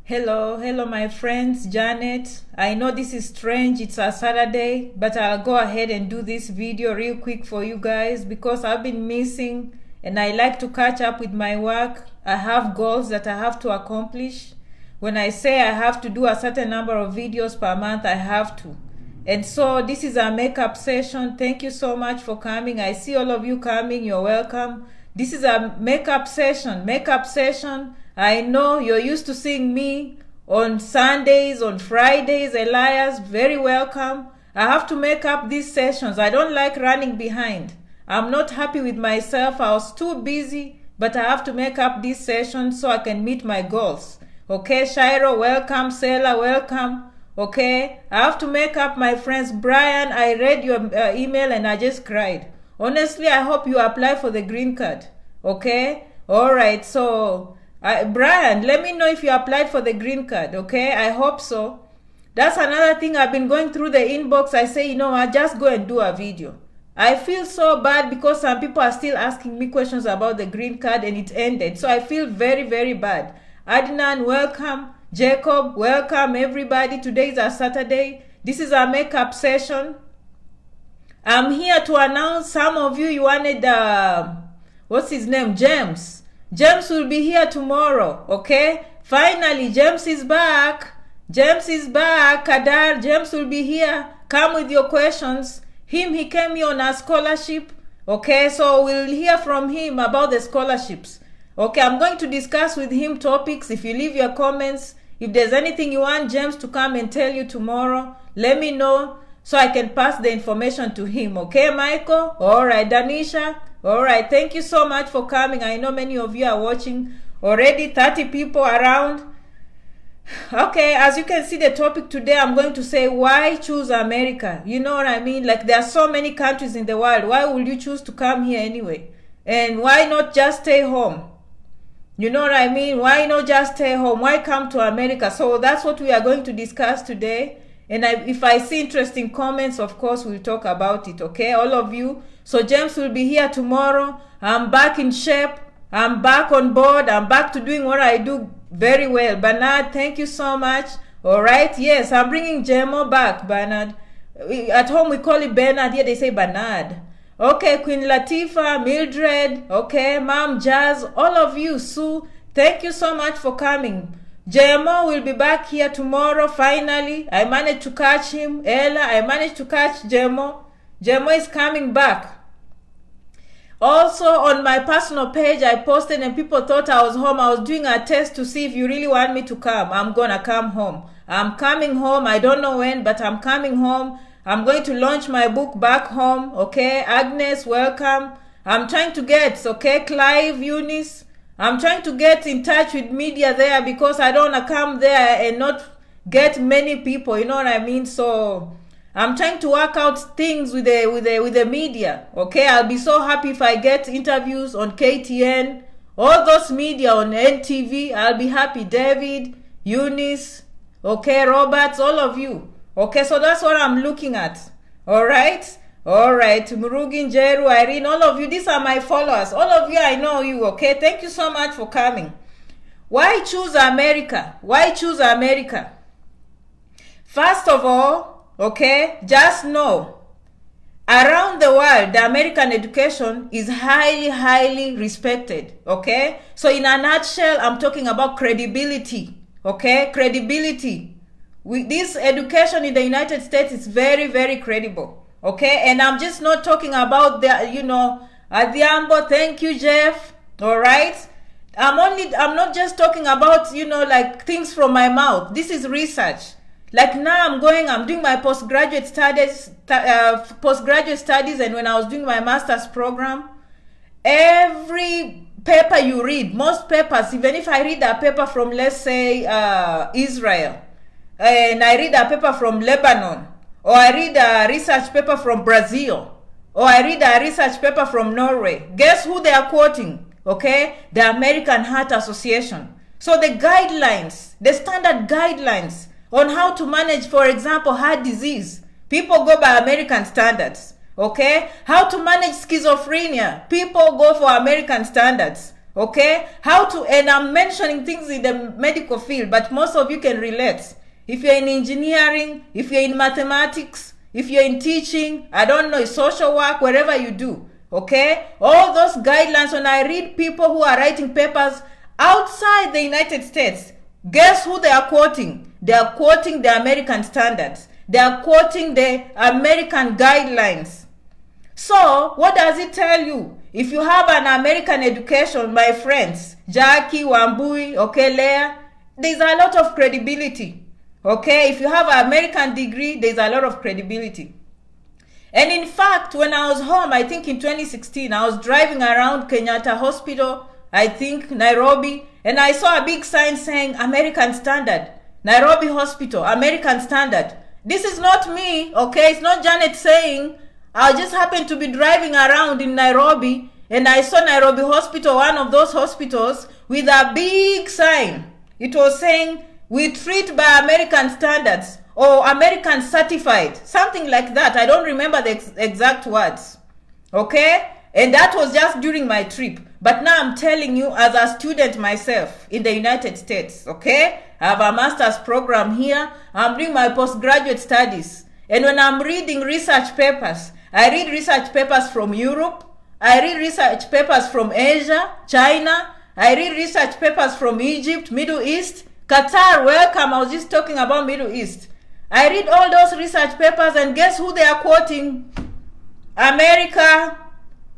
Hello, my friends, Janet. I know this is strange, it's a Saturday, but I'll go ahead and do this video real quick for you guys because I've been missing and I like to catch up with my work. I have goals that I have to accomplish. When I say I have to do a certain number of videos per month, I have to. And so this is a makeup session. Thank you so much for coming. I see all of you coming. You're welcome. This is a makeup session. I know you're used to seeing me on Sundays, on Fridays. Elias, very welcome. I have to make up these sessions. I don't like running behind. I'm not happy with myself. I was too busy, but I have to make up these sessions so I can meet my goals. Okay, Shiro, welcome. Sela, welcome. Okay, I have to make up, my friends. Brian, I read your email and I just cried. Honestly, I hope you apply for the green card. Okay, all right. So Brian, let me know if you applied for the green card. Okay, I hope so. That's another thing. I've been going through the inbox. I say, I just go and do a video. I feel so bad because some people are still asking me questions about the green card and it ended. So I feel very, very bad. Adnan, welcome. Jacob, welcome everybody. Today is a Saturday. This is a makeup session. I'm here to announce, some of you wanted, what's his name? James. James will be here tomorrow, okay? Finally, James is back. Kadar, James will be here. Come with your questions. He came here on a scholarship, okay? So we'll hear from him about the scholarships. Okay, I'm going to discuss with him topics. If you leave your comments, if there's anything you want James to come and tell you tomorrow, let me know so I can pass the information to him. Okay, Michael? All right, Danisha? All right, thank you so much for coming. I know many of you are watching already, 30 people around. Okay, as you can see, the topic today, I'm going to say, why choose America? You know what I mean? Like, there are so many countries in the world. Why would you choose to come here anyway? And why not just stay home? You know what I mean? Why not just stay home? Why come to America? So that's what we are going to discuss today. And if I see interesting comments, of course, we'll talk about it, okay? All of you. So James will be here tomorrow. I'm back in shape. I'm back on board. I'm back to doing what I do very well. Bernard, thank you so much. All right. Yes, I'm bringing Jemo back, Bernard. At home, we call it Bernard. Here, they say Bernard. Okay, Queen Latifah, Mildred, okay, Mom Jazz, all of you, Sue, thank you so much for coming. Jemo will be back here tomorrow, finally. I managed to catch him. Ella, I managed to catch Jemo. Jemo is coming back. Also, on my personal page, I posted and people thought I was home. I was doing a test to see if you really want me to come. I'm gonna come home. I'm coming home. I don't know when, but I'm coming home. I'm going to launch my book back home, okay? Agnes, welcome. I'm trying to get, okay, Clive, Eunice. I'm trying to get in touch with media there because I don't want to come there and not get many people, you know what I mean? So I'm trying to work out things with the media, okay? I'll be so happy if I get interviews on KTN, all those media on NTV. I'll be happy. David, Eunice, okay, Roberts, all of you. Okay, so that's what I'm looking at. All right? Murugin, Jeru, Irene, all of you, these are my followers. All of you, I know you, okay? Thank you so much for coming. Why choose America? First of all, okay, just know, around the world, the American education is highly, highly respected, okay? So in a nutshell, I'm talking about credibility, okay? Credibility. This education in the United States is very, very credible. Okay, and I'm just not talking about the, Adhiambo, thank you, Jeff. All right. I'm not just talking about, like things from my mouth. This is research. Like now I'm doing my postgraduate studies, and when I was doing my master's program, every paper you read, most papers, even if I read a paper from, let's say, Israel, and I read a paper from Lebanon, or I read a research paper from Brazil, or I read a research paper from Norway, guess who they are quoting? Okay, the American Heart Association. So the guidelines, the standard guidelines on how to manage, for example, heart disease, people go by American standards. Okay, how to manage schizophrenia, people go for American standards. Okay, and I'm mentioning things in the medical field, but most of you can relate. If you're in engineering, if you're in mathematics, if you're in teaching, I don't know, social work, wherever you do, okay? All those guidelines, when I read people who are writing papers outside the United States, guess who they are quoting? They are quoting the American standards. They are quoting the American guidelines. So, what does it tell you? If you have an American education, my friends, Jackie, Wambui, okay, Leah, there's a lot of credibility. Okay, if you have an American degree, there's a lot of credibility. And in fact, when I was home, I think in 2016, I was driving around Kenyatta Hospital, I think Nairobi, and I saw a big sign saying American Standard, Nairobi Hospital, American Standard. This is not me, okay? It's not Janet saying. I just happened to be driving around in Nairobi, and I saw Nairobi Hospital, one of those hospitals, with a big sign. It was saying, we treat by American standards, or American certified, something like that. I don't remember the exact words. Okay? And that was just during my trip. But now I'm telling you, as a student myself in the United States, okay? I have a master's program here. I'm doing my postgraduate studies. And when I'm reading research papers, I read research papers from Europe. I read research papers from Asia, China. I read research papers from Egypt, Middle East, Qatar, welcome. I was just talking about Middle East. I read all those research papers, and guess who they are quoting? America.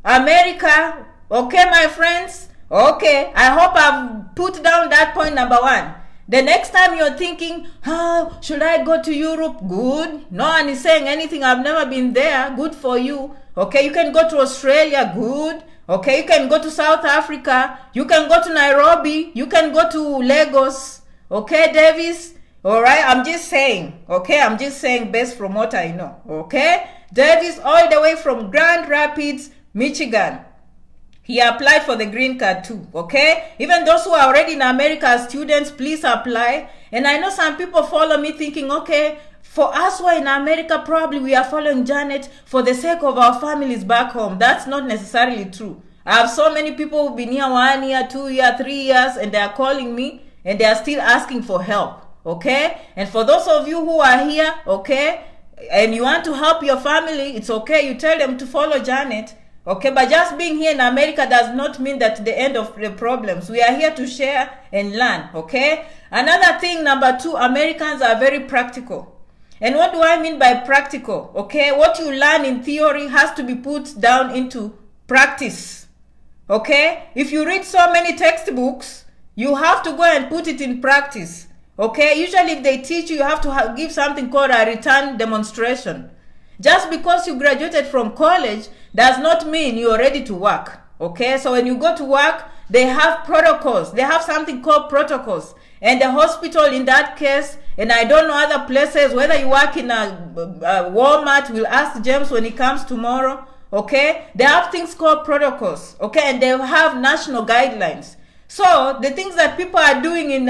America. Okay, my friends? Okay, I hope I've put down that point number one. The next time you're thinking, should I go to Europe? Good. No one is saying anything. I've never been there. Good for you. Okay, you can go to Australia. Good. Okay, you can go to South Africa. You can go to Nairobi. You can go to Lagos. Okay, Davis? All right, I'm just saying. Okay, I'm just saying based from what I know. Okay, Davis all the way from Grand Rapids, Michigan. He applied for the green card too, okay? Even those who are already in America as students, please apply. And I know some people follow me thinking, okay, for us who are in America, probably we are following Janet for the sake of our families back home. That's not necessarily true. I have so many people who've been here 1 year, 2 years, 3 years, and they are calling me, and they are still asking for help, okay? And for those of you who are here, okay, and you want to help your family, it's okay. You tell them to follow Janet. Okay, but just being here in America does not mean that the end of the problems. We are here to share and learn, okay? Another thing, number two, Americans are very practical. And what do I mean by practical? Okay, what you learn in theory has to be put down into practice. Okay? If you read so many textbooks, you have to go and put it in practice. Okay? Usually if they teach you, you have to give something called a return demonstration. Just because you graduated from college does not mean you're ready to work. Okay, so when you go to work, they have protocols. They have something called protocols. And the hospital in that case, and I don't know other places, whether you work in a Walmart, we'll ask James when he comes tomorrow. Okay, they have things called protocols. Okay, and they have national guidelines. So the things that people are doing in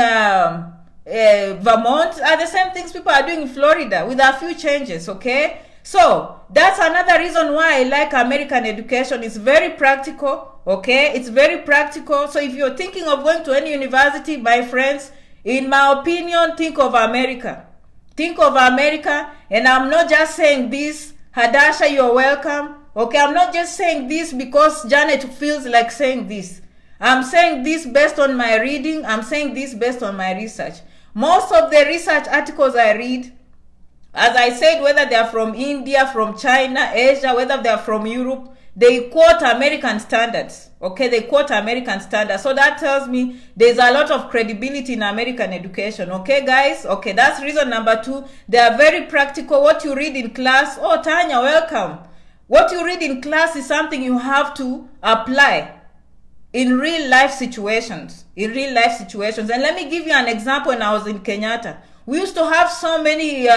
Vermont are the same things people are doing in Florida with a few changes. Okay. So that's another reason why I like American education. It's very practical, okay? It's very practical. So if you're thinking of going to any university, my friends, in my opinion, think of America. Think of America. And I'm not just saying this, Hadasha, you're welcome. Okay, I'm not just saying this because Janet feels like saying this. I'm saying this based on my reading. I'm saying this based on my research. Most of the research articles I read, as I said, whether they are from India, from China, Asia, whether they are from Europe, they quote American standards. Okay, they quote American standards. So that tells me there's a lot of credibility in American education. Okay, guys? Okay, that's reason number two. They are very practical. What you read in class, oh, Tanya, welcome. What you read in class is something you have to apply in real life situations. In real life situations. And let me give you an example. When I was in Kenyatta, we used to have so many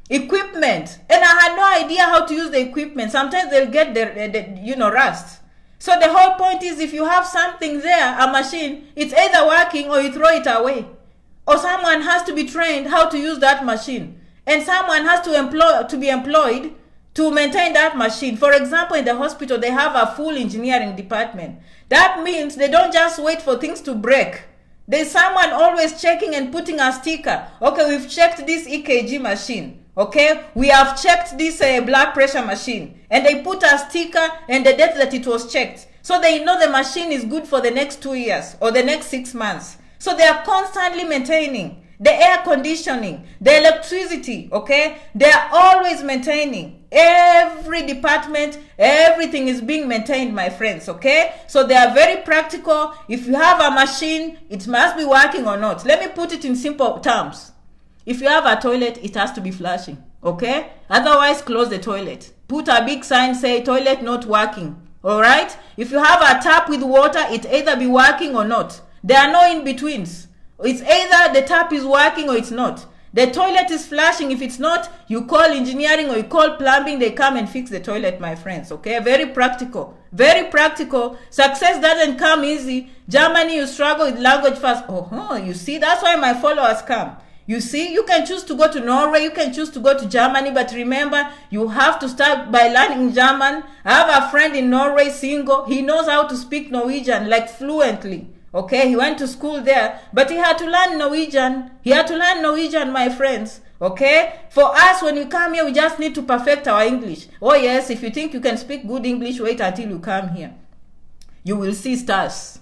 equipment, and I had no idea how to use the equipment. Sometimes they'll get the rust. So the whole point is, if you have something there, a machine, it's either working or you throw it away. Or someone has to be trained how to use that machine. And someone has to be employed to maintain that machine. For example, in the hospital, they have a full engineering department. That means they don't just wait for things to break. There's someone always checking and putting a sticker. Okay, we've checked this EKG machine. Okay, we have checked this blood pressure machine. And they put a sticker and the date that it was checked. So they know the machine is good for the next 2 years or the next 6 months. So they are constantly maintaining the air conditioning, the electricity, okay? They are always maintaining. Every department, everything is being maintained, my friends, okay? So they are very practical. If you have a machine, it must be working or not. Let me put it in simple terms. If you have a toilet, it has to be flushing, okay? Otherwise, close the toilet. Put a big sign, say toilet not working, all right? If you have a tap with water, it either be working or not. There are no in-betweens. It's either the tap is working or it's not. The toilet is flushing. If it's not, you call engineering or you call plumbing. They come and fix the toilet, my friends. Okay, very practical. Very practical. Success doesn't come easy. Germany, you struggle with language first. Oh, you see, that's why my followers come. You see, you can choose to go to Norway, you can choose to go to Germany, but remember, you have to start by learning German. I have a friend in Norway, single. He knows how to speak Norwegian, like fluently. Okay, he went to school there, but he had to learn Norwegian. He had to learn Norwegian, my friends. Okay, for us, when you come here, we just need to perfect our English. Oh yes, if you think you can speak good English, wait until you come here. You will see stars.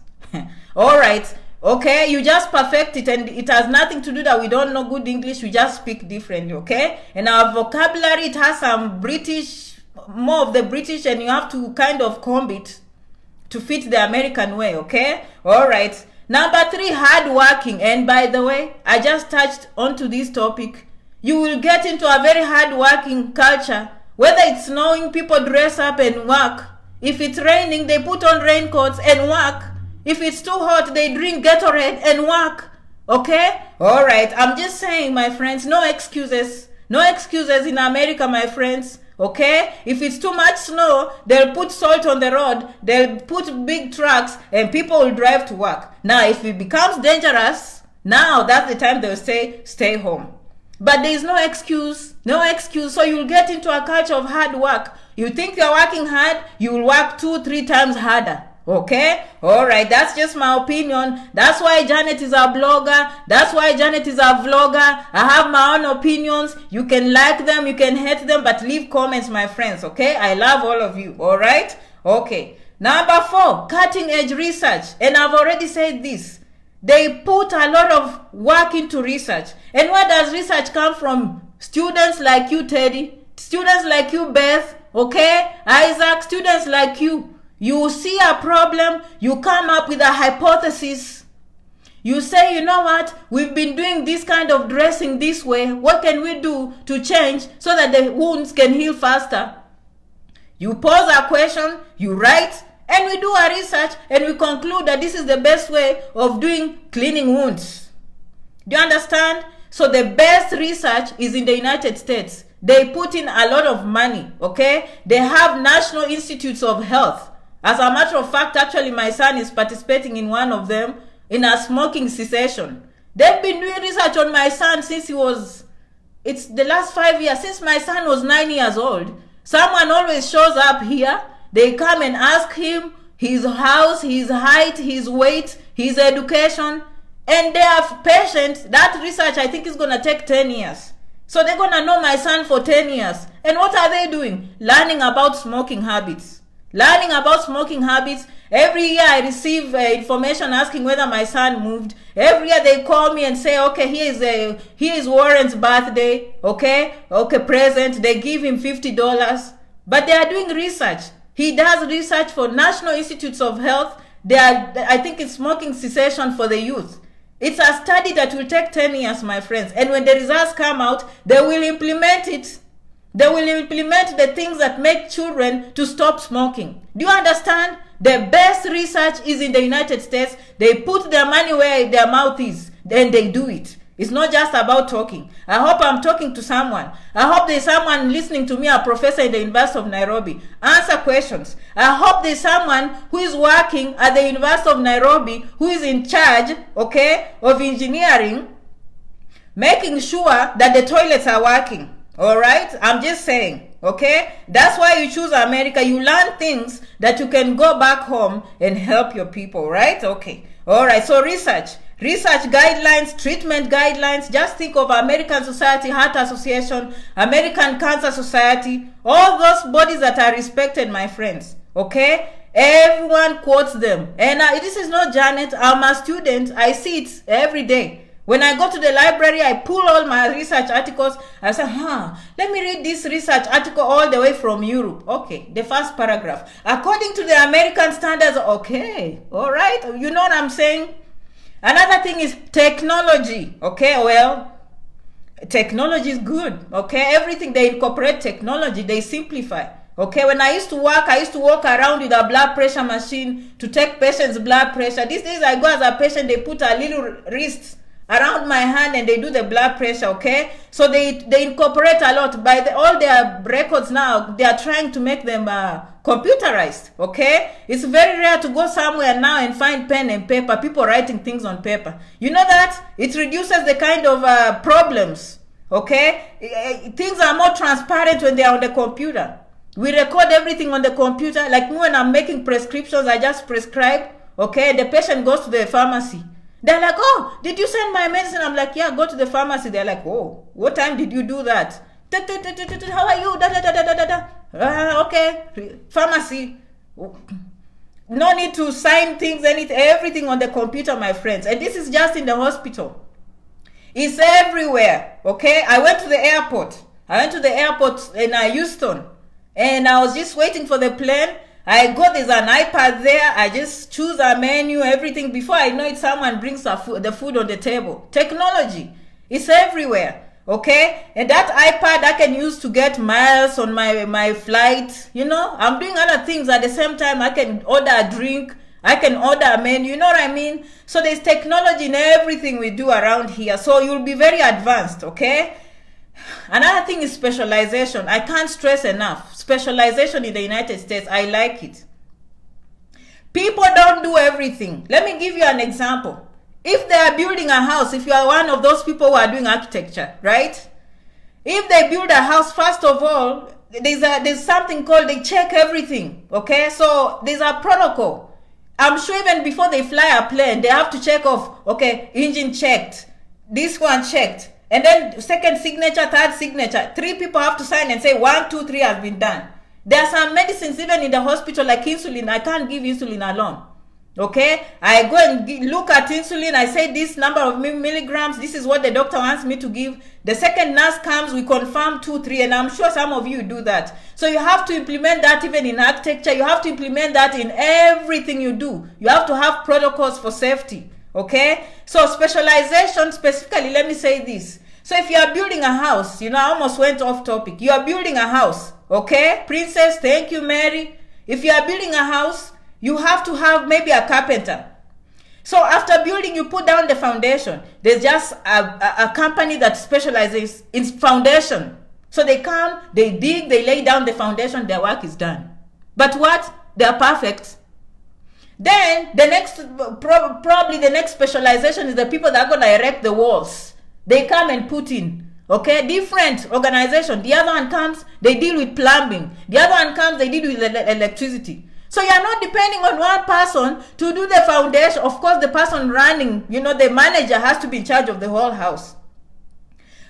All right, okay, you just perfect it, and it has nothing to do that we don't know good English. We just speak differently, okay? And our vocabulary, it has some British, more of the British, and you have to kind of comb it to fit the American way, okay? All right. Number 3, hardworking. And by the way, I just touched onto this topic. You will get into a very hardworking culture. Whether it's snowing, people dress up and work. If it's raining, they put on raincoats and work. If it's too hot, they drink Gatorade and work. Okay? All right. I'm just saying, my friends, no excuses. No excuses in America, my friends. Okay, if it's too much snow, they'll put salt on the road, they'll put big trucks, and people will drive to work. Now, if it becomes dangerous, now that's the time they'll say, stay home. But there is no excuse, no excuse. So you'll get into a culture of hard work. You think you're working hard, you will work 2-3 times harder. Okay, all right, that's just my opinion. That's why Janet is a blogger. That's why Janet is a vlogger. I have my own opinions. You can like them, you can hate them, but leave comments, my friends. Okay, I love all of you. All right, okay. Number 4, cutting edge research. And I've already said this. They put a lot of work into research. And where does research come from? Students like you, Teddy. Students like you, Beth. Okay, Isaac. Students like you. You see a problem, you come up with a hypothesis. You say, you know what, we've been doing this kind of dressing this way. What can we do to change so that the wounds can heal faster? You pose a question, you write, and we do our research, and we conclude that this is the best way of doing cleaning wounds. Do you understand? So the best research is in the United States. They put in a lot of money, okay? They have National Institutes of Health. As a matter of fact, actually, my son is participating in one of them in a smoking cessation. They've been doing research on my son since it's the last 5 years, since my son was 9 years old. Someone always shows up here. They come and ask him his house, his height, his weight, his education. And they are patient. That research, I think, is going to take 10 years. So they're going to know my son for 10 years. And what are they doing? Learning about smoking habits. Learning about smoking habits. Every year I receive information asking whether my son moved. Every year they call me and say, okay, here is Warren's birthday. Okay, present. They give him $50. But they are doing research. He does research for National Institutes of Health. I think it's smoking cessation for the youth. It's a study that will take 10 years, my friends. And when the results come out, they will implement it. They will implement the things that make children to stop smoking. Do you understand? The best research is in the United States. They put their money where their mouth is. Then they do it. It's not just about talking. I hope I'm talking to someone. I hope there's someone listening to me, a professor in the University of Nairobi. Answer questions. I hope there's someone who is working at the University of Nairobi who is in charge, okay, of engineering, making sure that the toilets are working. All right, I'm just saying. Okay, that's why you choose America. You learn things that you can go back home and help your people, right? Okay, all right. So research guidelines, treatment guidelines. Just think of American Society Heart Association, American Cancer Society, all those bodies that are respected, my friends. Okay, everyone quotes them. And this is not Janet. I'm a student. I see it every day. When I go to the library, I pull all my research articles. I say, let me read this research article all the way from Europe. Okay, the first paragraph. According to the American standards, okay, all right. You know what I'm saying? Another thing is technology. Okay, well, technology is good. Okay, everything, they incorporate technology, they simplify. Okay, when I used to walk around with a blood pressure machine to take patients' blood pressure. These days I go as a patient, they put a little wrist around my hand and they do the blood pressure. Okay, so they incorporate a lot. By all their records now, they are trying to make them computerized. Okay, it's very rare to go somewhere now and find pen and paper, people writing things on paper. You know that it reduces the kind of problems. Okay, things are more transparent when they are on the computer. We record everything on the computer. Like me, when I'm making prescriptions, I just prescribe. Okay, the patient goes to the pharmacy. They're like, oh, did you send my medicine? I'm like, yeah, go to the pharmacy. They're like, oh, what time did you do that? How are you? Okay, pharmacy. No need to sign things, everything on the computer, my friends. And this is just in the hospital. It's everywhere. Okay, I went to the airport in Houston, and I was just waiting for the plane. There's an iPad there. I just choose a menu, everything. Before I know it, someone brings the food on the table. Technology, it's everywhere. Okay, and that iPad I can use to get miles on my flight. You know, I'm doing other things at the same time. I can order a drink. I can order a menu. You know what I mean? So there's technology in everything we do around here. So you'll be very advanced. Okay. Another thing is specialization. I can't stress enough. Specialization in the United States, I like it. People don't do everything. Let me give you an example. If they are building a house, if you are one of those people who are doing architecture, right? If they build a house, first of all, there's something called, they check everything. Okay, so there's a protocol. I'm sure even before they fly a plane, they have to check off, okay, engine checked, this one checked. And then second signature, third signature. 3 people have to sign and say 1, 2, 3 has been done. There are some medicines even in the hospital like insulin. I can't give insulin alone. Okay? I go and look at insulin. I say this number of milligrams. This is what the doctor wants me to give. The second nurse comes. We confirm 2, 3. And I'm sure some of you do that. So you have to implement that even in architecture. You have to implement that in everything you do. You have to have protocols for safety. Okay? So specialization specifically, let me say this. So if you are building a house, I almost went off topic. You are building a house, okay? Princess, thank you, Mary. If you are building a house, you have to have maybe a carpenter. So after building, you put down the foundation. There's just a company that specializes in foundation. So they come, they dig, they lay down the foundation, their work is done. But what? They are perfect. Then the next, probably the next specialization is the people that are going to erect the walls. They come and put in, okay, different organization. The other one comes, they deal with plumbing. The other one comes, they deal with electricity. So you're not depending on one person to do the foundation. Of course, the person running, the manager has to be in charge of the whole house.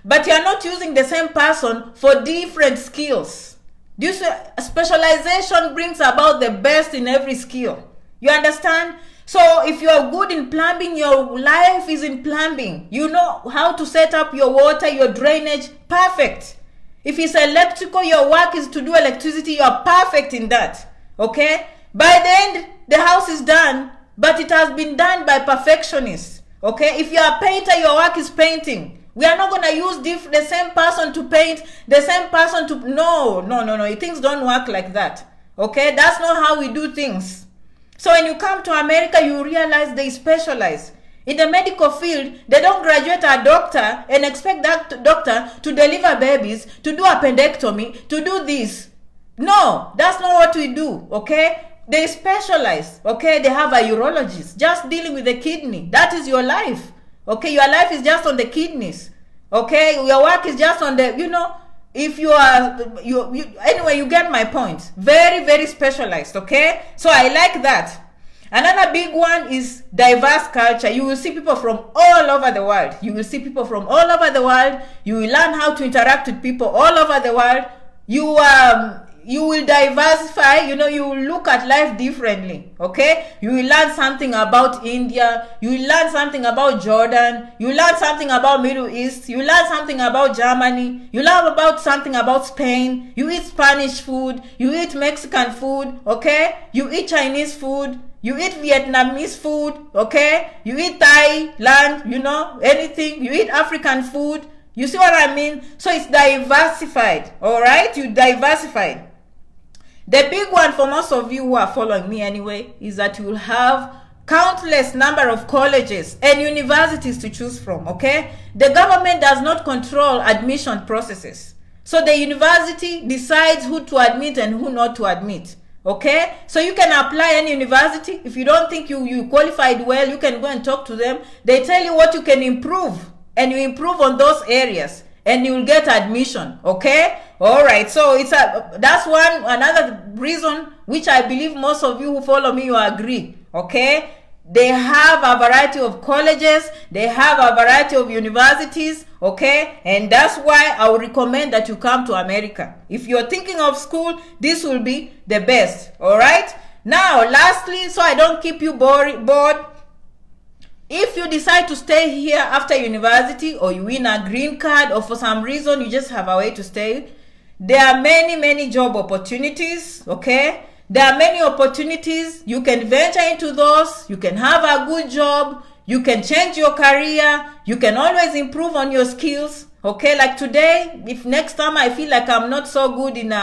But you're not using the same person for different skills. This specialization brings about the best in every skill. You understand? So if you are good in plumbing, your life is in plumbing. You know how to set up your water, your drainage, perfect. If it's electrical, your work is to do electricity, you are perfect in that. Okay? By the end, the house is done, but it has been done by perfectionists. Okay? If you are a painter, your work is painting. We are not going to use the same person to paint, the same person to... No. Things don't work like that. Okay? That's not how we do things. So when you come to America, you realize they specialize. In the medical field, they don't graduate a doctor and expect that doctor to deliver babies, to do appendectomy, to do this. No, that's not what we do, okay? They specialize, okay? They have a urologist just dealing with the kidney. That is your life, okay? Your life is just on the kidneys, okay? Your work is just on the, if you are anyway, you get my point. Very, very specialized. Okay, so I like that. Another big one is diverse culture. You will see people from all over the world. You will see people from all over the world. You will learn how to interact with people all over the world. You will diversify. You will look at life differently. Okay, you will learn something about India. You will learn something about Jordan. You will learn something about Middle East. You will learn something about Germany. You learn about something about Spain. You eat Spanish food. You eat Mexican food. Okay, you eat Chinese food. You eat Vietnamese food, okay? You eat Thailand, anything. You eat African food. You see what I mean? So it's diversified, all right? You diversified. The big one for most of you who are following me anyway is that you will have countless number of colleges and universities to choose from, okay? The government does not control admission processes. So the university decides who to admit and who not to admit. Okay, so you can apply any university. If you don't think you qualified well, you can go and talk to them. They tell you what you can improve, and you improve on those areas, and you will get admission. Okay, all right. So that's another reason which I believe most of you who follow me, you agree. Okay, they have a variety of colleges, they have a variety of universities. Okay, and that's why I would recommend that you come to America. If you're thinking of school, this will be the best. All right, now lastly, so I don't keep you bored, if you decide to stay here after university, or you win a green card, or for some reason you just have a way to stay, there are many job opportunities. Okay, there are many opportunities. You can venture into those. You can have a good job. You can change your career. You can always improve on your skills. Okay, like today, if next time I feel like I'm not so good in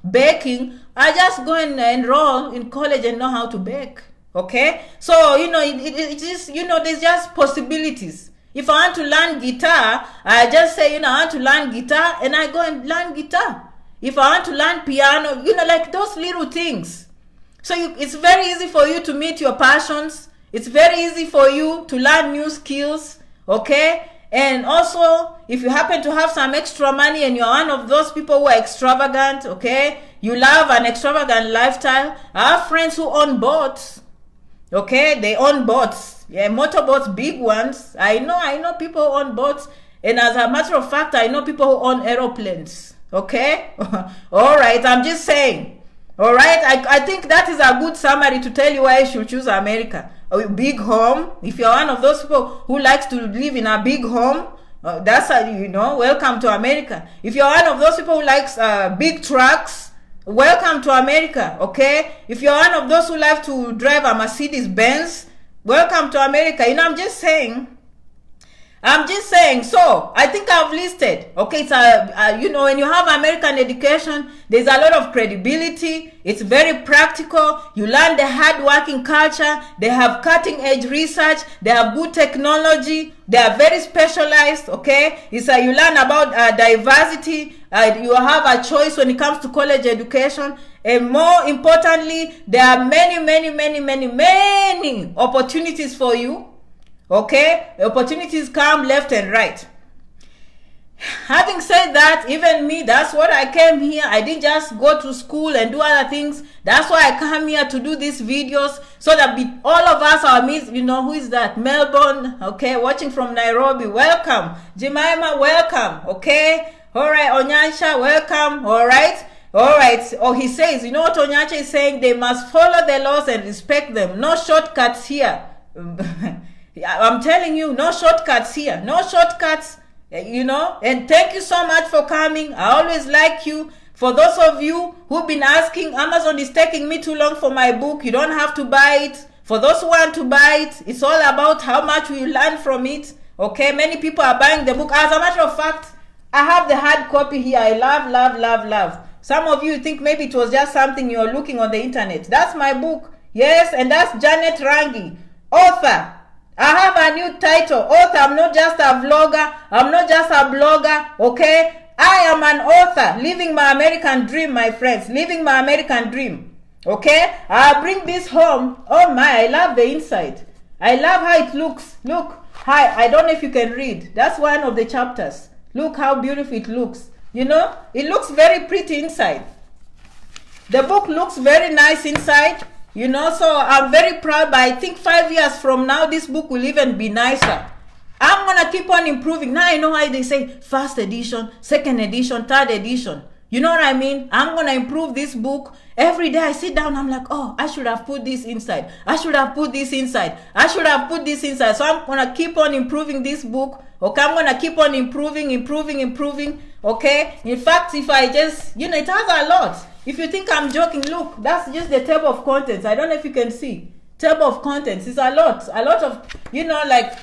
baking, I just go and enroll in college and know how to bake. Okay, so it is, there's just possibilities. If I want to learn guitar, I just say, I want to learn guitar, and I go and learn guitar. If I want to learn piano, like those little things. So it's very easy for you to meet your passions. It's very easy for you to learn new skills, okay? And also, if you happen to have some extra money and you're one of those people who are extravagant, okay? You love an extravagant lifestyle. I have friends who own boats, okay? They own boats, motorboats, big ones. I know people who own boats. And as a matter of fact, I know people who own aeroplanes, okay? All right, I'm just saying. All right, I think that is a good summary to tell you why you should choose America. A big home. If you're one of those people who likes to live in a big home, that's welcome to America. If you're one of those people who likes big trucks, welcome to America. Okay. If you're one of those who like to drive a Mercedes Benz, welcome to America. I'm just saying. So I think I've listed. Okay, it's when you have American education, there's a lot of credibility. It's very practical. You learn the hard-working culture. They have cutting-edge research. They have good technology. They are very specialized. Okay, you learn about diversity. You have a choice when it comes to college education, and more importantly, there are many opportunities for you. Okay, opportunities come left and right. Having said that, even me, that's what I came here. I didn't just go to school and do other things. That's why I come here to do these videos, so that all of us are who is that? Melbourne, okay, watching from Nairobi, welcome. Jemima, welcome, okay. All right, Onyansha, welcome, all right. Oh, he says, you know what Onyansha is saying? They must follow the laws and respect them. No shortcuts here. I'm telling you, no shortcuts here. No shortcuts, and thank you so much for coming. I always like you. For those of you who've been asking, Amazon is taking me too long for my book. You don't have to buy it. For those who want to buy it, it's all about how much we learn from it. Okay, many people are buying the book. As a matter of fact, I have the hard copy here. I love. Some of you think maybe it was just something you're looking on the internet. That's my book. Yes, and that's Janet Rangi, author. I have a new title, author. I'm not just a vlogger. I'm not just a blogger, okay? I am an author, living my American dream, my friends. Living my American dream, okay? I bring this home. Oh my, I love the inside. I love how it looks. Look, hi, I don't know if you can read. That's one of the chapters. Look how beautiful it looks. You know, it looks very pretty inside. The book looks very nice inside, you know, so I'm very proud. But I think 5 years from now, this book will even be nicer. I'm going to keep on improving. Now I know why they say first edition, second edition, third edition. You know what I mean? I'm going to improve this book. Every day I sit down, I'm like, oh, I should have put this inside. I should have put this inside. I should have put this inside. So I'm going to keep on improving this book. Okay, I'm going to keep on improving. Okay? In fact, if I just, you know, it has a lot. If you think I'm joking, look, that's just the table of contents. I don't know if you can see. Table of contents is a lot of, you know, like,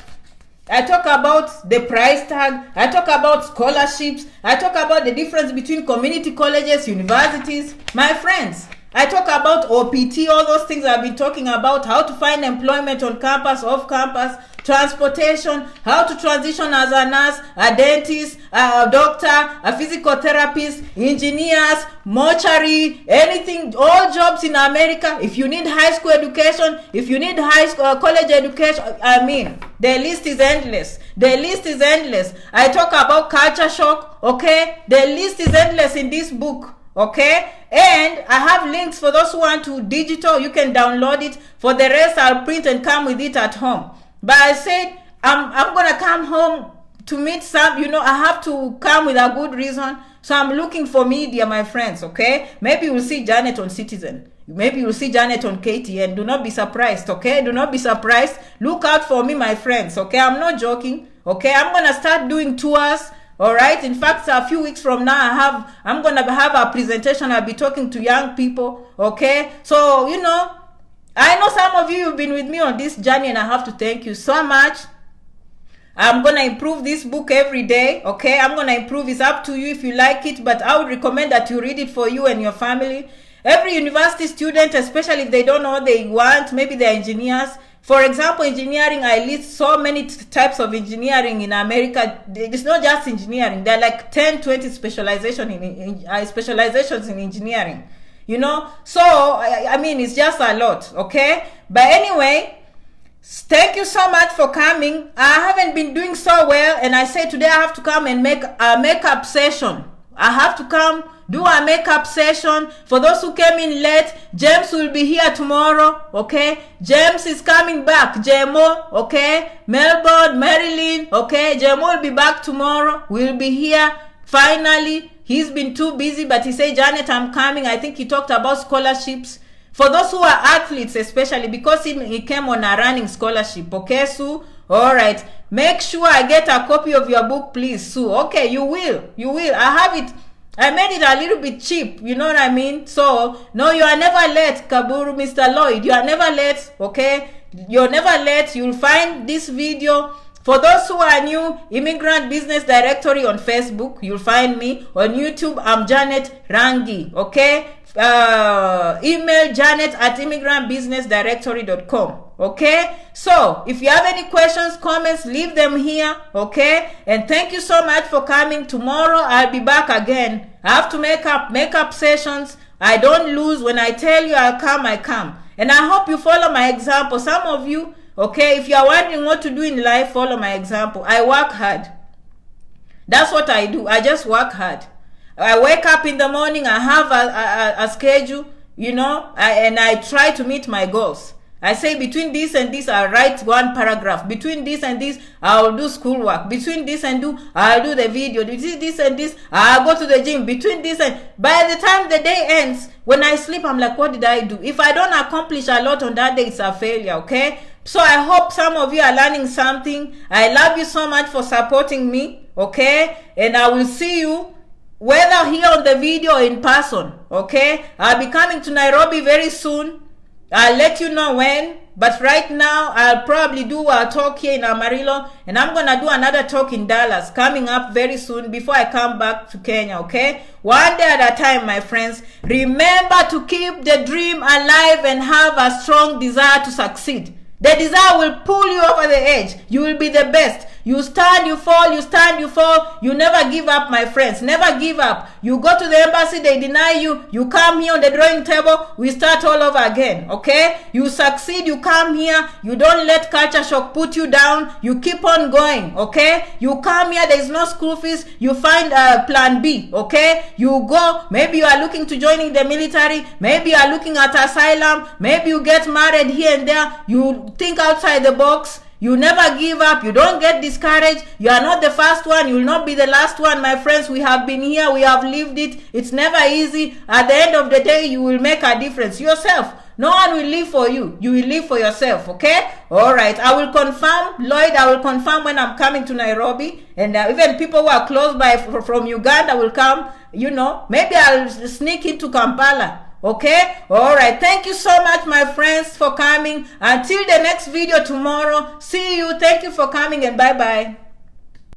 I talk about the price tag, I talk about scholarships, I talk about the difference between community colleges, universities. My friends, I talk about OPT, all those things I've been talking about, how to find employment on campus, off campus, transportation, how to transition as a nurse, a dentist, a doctor, a physical therapist, engineers, mortuary, anything, all jobs in America. If you need high school education, if you need high school, college education, I mean, the list is endless. The list is endless. I talk about culture shock, okay? The list is endless in this book. Okay, and I have links for those who want to digital. You can download it. For the rest, I'll print and come with it at home. But I said I'm gonna come home to meet some. You know, I have to come with a good reason. So I'm looking for media, my friends. Okay, maybe you'll see Janet on Citizen. Maybe you'll see Janet on KTN. Do not be surprised. Okay, do not be surprised. Look out for me, my friends. Okay, I'm not joking. Okay, I'm gonna start doing tours. All right. In fact, a few weeks from now, I'm gonna have a presentation. I'll be talking to young people. Okay. So you know, I know some of you have been with me on this journey, and I have to thank you so much. I'm gonna improve this book every day. Okay. I'm gonna improve. It's up to you if you like it, but I would recommend that you read it for you and your family. Every university student, especially if they don't know what they want, maybe they're engineers. For example, engineering, I list so many types of engineering in America. It's not just engineering. There are like 10, 20 specializations in engineering, you know. So, I mean, it's just a lot, okay? But anyway, thank you so much for coming. I haven't been doing so well, and I said today I have to come and make a makeup session. I have to come do a makeup session. For those who came in late, James will be here tomorrow, okay? James is coming back. JMO, okay? Melbourne, Maryland, okay? JMO will be back tomorrow. We'll be here finally. He's been too busy, but he said, Janet, I'm coming. I think he talked about scholarships. For those who are athletes, especially, because he came on a running scholarship, okay, Sue? All right. Make sure I get a copy of your book, please, Sue. Okay, you will. I have it. I made it a little bit cheap, you know what I mean? So, no, you are never late, Kaburu, Mr. Lloyd. You are never late, okay? You're never late. You'll find this video. For those who are new, Immigrant Business Directory on Facebook. You'll find me. On YouTube, I'm Janet Rangi, okay? Email janet@immigrantbusinessdirectory.com. Okay, so if you have any questions, comments, leave them here. Okay, and thank you so much for coming. Tomorrow I'll be back again. I have to make up sessions. I don't lose. When I tell you I'll come, I come. And I hope you follow my example. Some of you, okay, if you are wondering what to do in life, follow my example. I work hard. That's what I do. I just work hard. I wake up in the morning. I have a schedule, you know, and I try to meet my goals. I say between this and this, I'll write one paragraph. Between this and this, I'll do schoolwork. Between this and I'll do the video. Between this and this, I'll go to the gym. Between this and... By the time the day ends, when I sleep, I'm like, what did I do? If I don't accomplish a lot on that day, it's a failure, okay? So I hope some of you are learning something. I love you so much for supporting me, okay? And I will see you whether here on the video or in person, okay? I'll be coming to Nairobi very soon. I'll let you know when, but right now I'll probably do a talk here in Amarillo, and I'm gonna do another talk in Dallas coming up very soon before I come back to Kenya, okay? One day at a time, my friends. Remember to keep the dream alive and have a strong desire to succeed. The desire will pull you over the edge. You will be the best. You stand, you fall, you stand, you fall. You never give up, my friends. Never give up. You go to the embassy, they deny you. You come here on the drawing table, we start all over again, okay? You succeed, you come here. You don't let culture shock put you down. You keep on going, okay? You come here, there is no school fees. You find a plan B, okay? You go, maybe you are looking to joining the military. Maybe you are looking at asylum. Maybe you get married here and there. You think outside the box. You never give up. You don't get discouraged. You are not the first one. You will not be the last one, my friends. We have been here. We have lived it. It's never easy. At the end of the day, you will make a difference yourself. No one will live for you. You will live for yourself, okay? All right. I will confirm, Lloyd, I will confirm when I'm coming to Nairobi. And even people who are close by from Uganda will come, you know. Maybe I'll sneak into Kampala. Okay, all right, thank you so much, my friends, for coming. Until the next video tomorrow, see you. Thank you for coming, and bye bye.